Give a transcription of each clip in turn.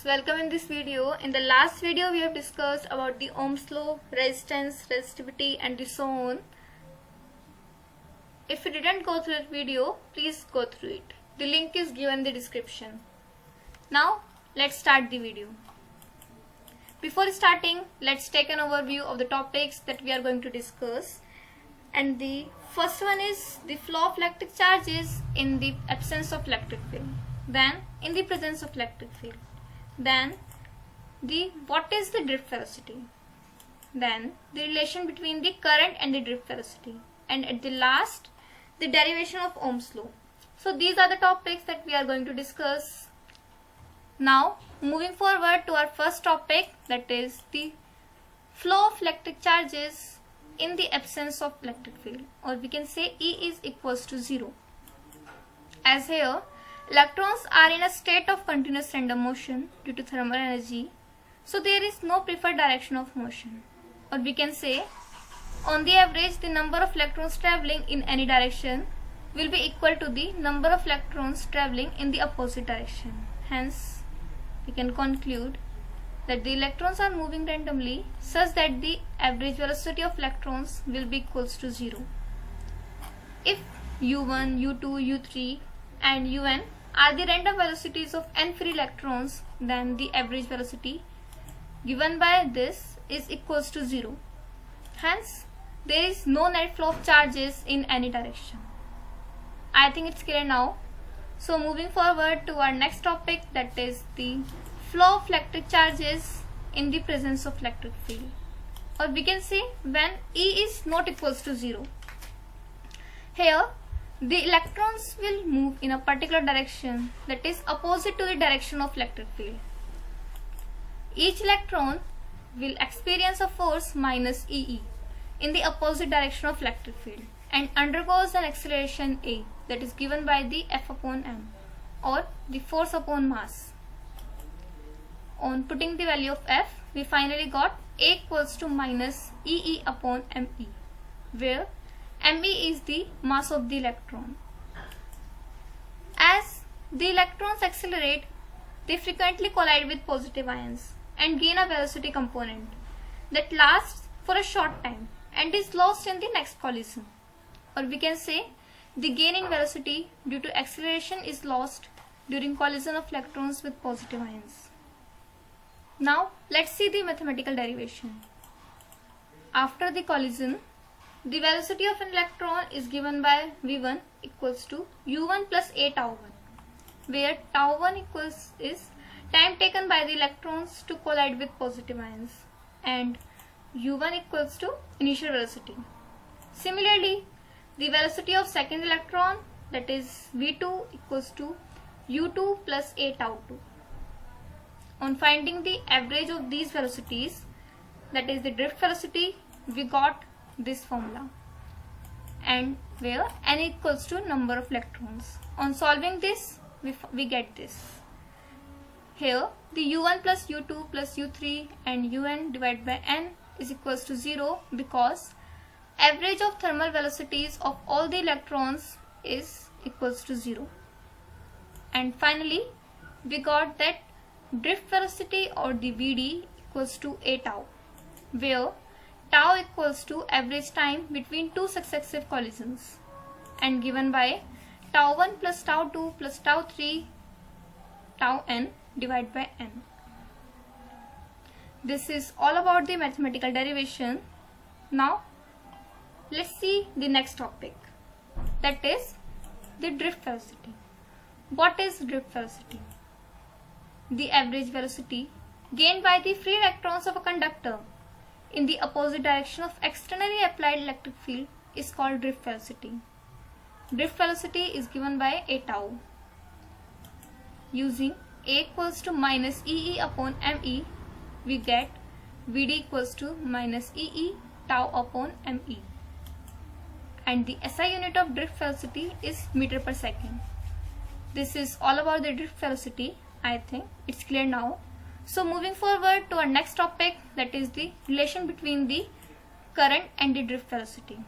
welcome in this video. In the last video we have discussed about the Ohm's law, resistance, resistivity and so on. If you didn't go through that video, please go through it. The link is given in the description. Now let's start the video. Before starting, let's take an overview of the topics that we are going to discuss. And the first one is the flow of electric charges in the absence of electric field, then in the presence of electric field, then what is the drift velocity, then the relation between the current and the drift velocity, and at the last the derivation of Ohm's law. So these are the topics that we are going to discuss. Now moving forward to our first topic, that is the flow of electric charges in the absence of electric field, or we can say E is equals to 0. As here electrons are in a state of continuous random motion due to thermal energy, so there is no preferred direction of motion, or we can say on the average the number of electrons traveling in any direction will be equal to the number of electrons traveling in the opposite direction. Hence we can conclude that the electrons are moving randomly such that the average velocity of electrons will be equals to 0. If u1, u2, u3 and un are the random velocities of n free electrons, then the average velocity given by this is equals to 0. Hence there is no net flow of charges in any direction. I think it's clear now. So moving forward to our next topic, that is the flow of electric charges in the presence of electric field, or we can say when E is not equals to 0. Here the electrons will move in a particular direction that is opposite to the direction of electric field. Each electron will experience a force minus EE in the opposite direction of electric field and undergoes an acceleration A, that is given by the F upon m, or the force upon mass. On putting the value of F, we finally got A equals to minus EE upon ME, where ME is the mass of the electron. As the electrons accelerate, they frequently collide with positive ions and gain a velocity component that lasts for a short time and is lost in the next collision, or we can say the gain in velocity due to acceleration is lost during collision of electrons with positive ions. Now let's see the mathematical derivation. After the collision, the velocity of an electron is given by V1 equals to U1 plus A tau 1, where tau 1 is time taken by the electrons to collide with positive ions, and U1 equals to initial velocity. Similarly, the velocity of second electron, that is V2 equals to U2 plus A tau 2. On finding the average of these velocities, that is the drift velocity, we got this formula, and where n equals to number of electrons. On solving this, we get this. Here the u1 plus u2 plus u3 and un divided by n is equals to 0, because average of thermal velocities of all the electrons is equals to 0. And finally we got that drift velocity, or the Vd, equals to A tau, where tau equals to average time between two successive collisions, and given by tau 1 plus tau 2 plus tau 3 tau n divided by n. This is all about the mathematical derivation. Now let's see the next topic, that is the drift velocity. What is drift velocity? The average velocity gained by the free electrons of a conductor in the opposite direction of externally applied electric field is called drift velocity. Drift velocity is given by A tau. Using A equals to minus EE upon ME, we get Vd equals to minus EE tau upon ME. And the SI unit of drift velocity is meter per second. This is all about the drift velocity. I think it's clear now. So moving forward to our next topic, that is the relation between the current and the drift velocity.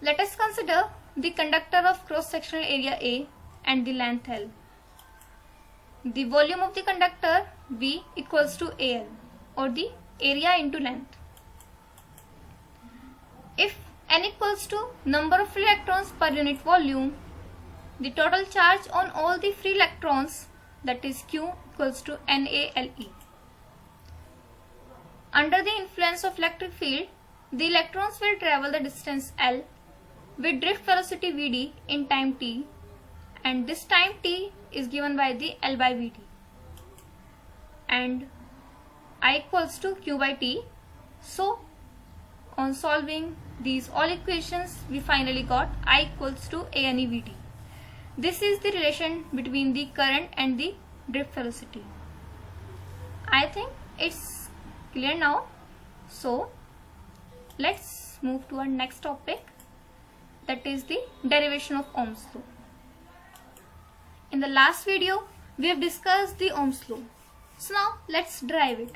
Let us consider the conductor of cross-sectional area A and the length L. the volume of the conductor V equals to AL, or the area into length. If N equals to number of free electrons per unit volume, the total charge on all the free electrons, that is Q, equals to NaLe. Under the influence of electric field, the electrons will travel the distance L with drift velocity Vd in time t, and this time t is given by the L by Vd, and I equals to Q by T. So on solving these all equations, we finally got I equals to ANEVD. This is the relation between the current and the drift velocity. I think it's clear now. So let's move to our next topic, that is the derivation of Ohm's law. In the last video, we have discussed the Ohm's law. So now let's derive it.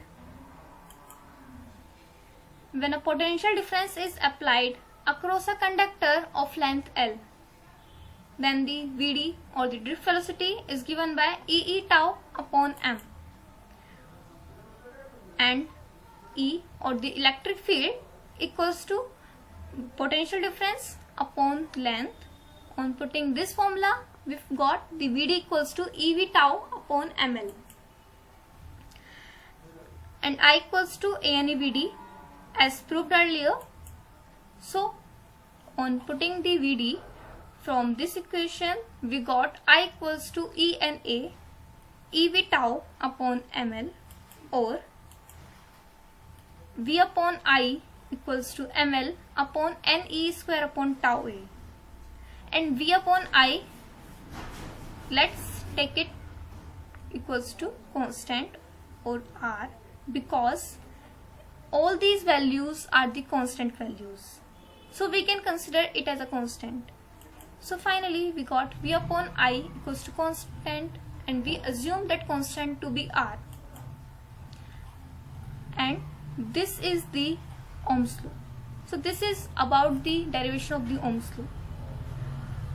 When a potential difference is applied across a conductor of length L, then the Vd, or the drift velocity, is given by E tau upon m, and E, or the electric field, equals to potential difference upon length. On putting this formula, we've got the Vd equals to EV tau upon ml, and I equals to ANEVD as proved earlier. So on putting the Vd from this equation, we got I equals to ENA EV tau upon ml, or V upon I equals to ml upon NE square upon tau A. And V upon I, let's take it equals to constant, or R, because all these values are the constant values, so we can consider it as a constant. So finally we got V upon I equals to constant, and we assume that constant to be R, and this is the Ohm's law. So this is about the derivation of the Ohm's law.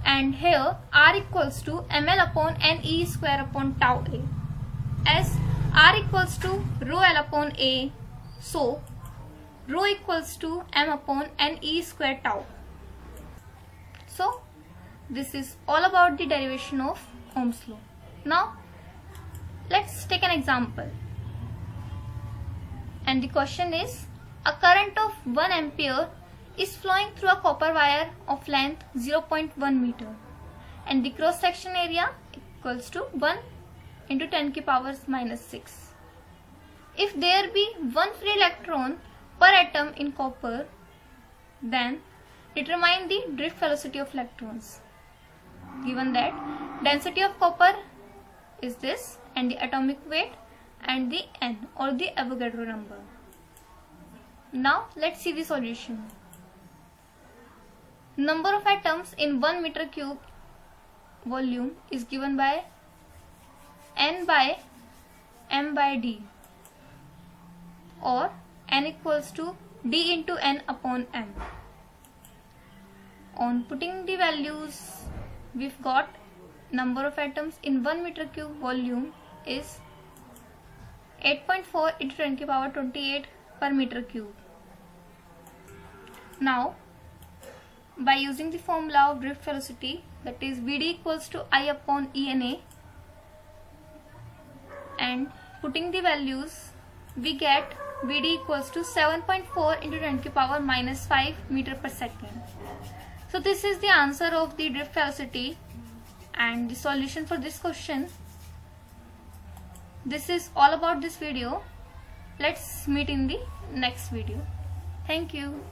And here R equals to ml upon NE square upon tau A. As R equals to rho L upon A, so rho equals to m upon NE square tau. So this is all about the derivation of Ohm's law. Now let's take an example. And the question is, a current of 1 ampere is flowing through a copper wire of length 0.1 meter, and the cross section area equals to 1 into 10 to the power minus 6. If there be one free electron per atom in copper, then determine the drift velocity of electrons. Given that density of copper is this, and the atomic weight, and the N, or the Avogadro number. Now let's see the solution. Number of atoms in 1 meter cube volume is given by N by M by D, or N equals to D into N upon M. On putting the values, we've got number of atoms in 1 meter cube volume is 8.4 into 10 to the power 28 per meter cube. Now by using the formula of drift velocity, that is Vd equals to I upon ENA, and putting the values, we get Vd equals to 7.4 into 10 to the power minus 5 meter per second. So this is the answer of the drift velocity and the solution for this question. This is all about this video. Let's meet in the next video. Thank you.